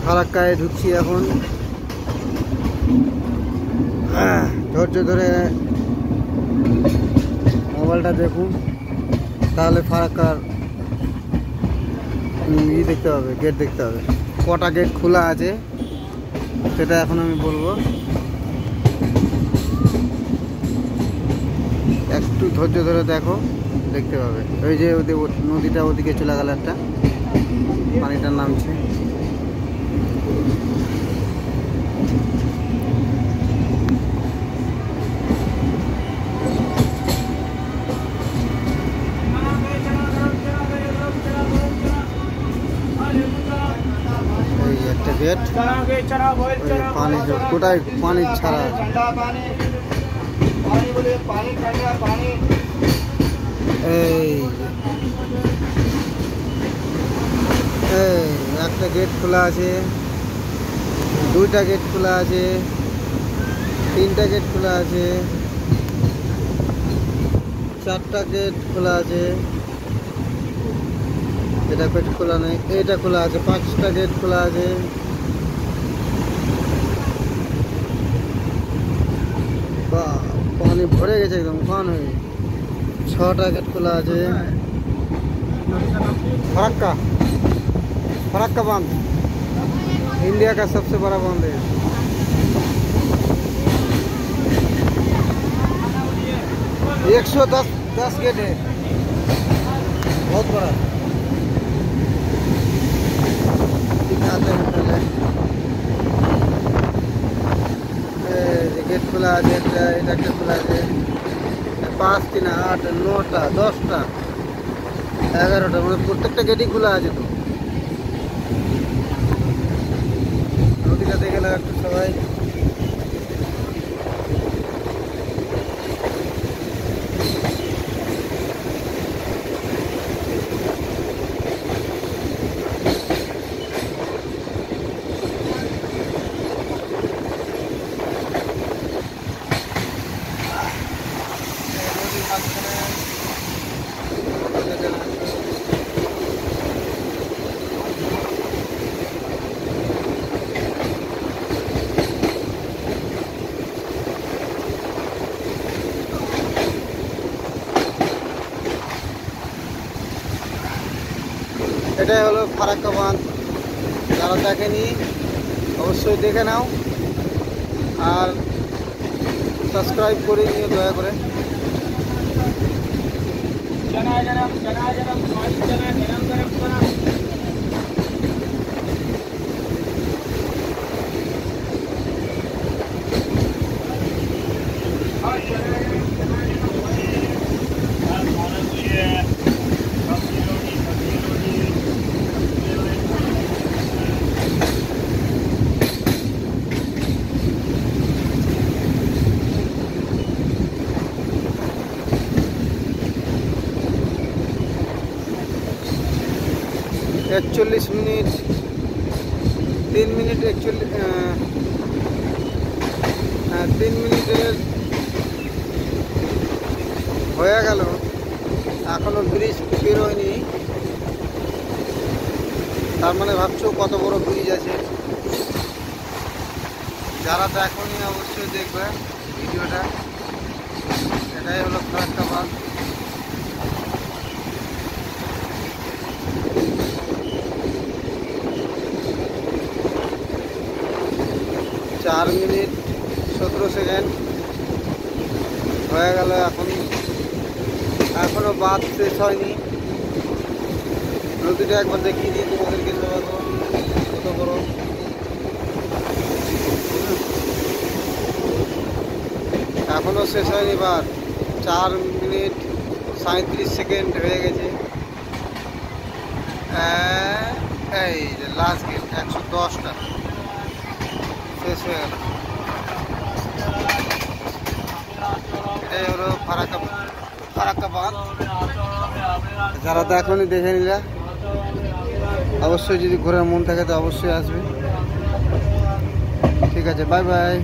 ফারাক্কায় ঢুকছি এখন। ধৈর্য ধরে মোবাইলটা দেখুন, তাহলে ফারাক্কার দেখতে হবে, গেট দেখতে হবে। কটা গেট খোলা আছে সেটা এখন আমি বলবো। একটু ধৈর্য ধরে দেখো, দেখতে পাবে। ওই যে নদীটা ওদিকে চলে গেল, একটা পানিটা নামছে। এই একটা গেট, পানি কোটায় পানি ছাড়া। এই একটা গেট খোলা আছে, দুইটা গেট খোলা আছে, তিনটা গেট খোলা আছে, চারটা গেট খোলা আছে। এটা গেট খোলা নেই, এটা খোলা আছে। পাঁচটা গেট খোলা আছে। পানি ভরে গেছে একদম, পান হয়ে। ছটা गेट खुला है। फरक्का बांध इंडिया का सबसे बड़ा बांध है। एक 110 गेट है, बहुत बड़ा। गेट खुला है, खुला है। 5, 3, 8, 9টা 10টা 11টা, মানে প্রত্যেকটা গেটই খোলা আছে। তো নদীটা দেখে না একটু সবাই। এটাই হলো ফারাক্কা বাঁধ। যারা দেখেনি অবশ্যই দেখে নাও, আর সাবস্ক্রাইব করে নিও দয়া করে। एक 40 मिनट 3 मिनट 3 মিনিটের হয়ে গেল, এখনো ব্রিজ বের হয়নি। তার মানে ভাবছো কত বড় ব্রিজ আছে। যারা দেখোনি অবশ্যই দেখবে ভিডিওটা। এটাই হলো ফারাক্কা বাঁধ। चार मिनट 17 सेकेंड হয়ে গেল। এখনো বাঁধ শেষ হয়নি। নদীটা একবার দেখিয়ে দিই তোমাদেরকে, কত বড়। এখনো শেষ হয়নি বাঁধ। 4 মিনিট 37 সেকেন্ড হয়ে গেছে। এই যে লাস্ট গেট 110টা শেষ হয়ে গেল। এটাই হলো ফারাক্কা বাঁধ। যারা তো এখনই দেখে নিলা, অবশ্যই যদি ঘোরার মন থাকে তো অবশ্যই আসবে। ঠিক আছে, বাই বাই।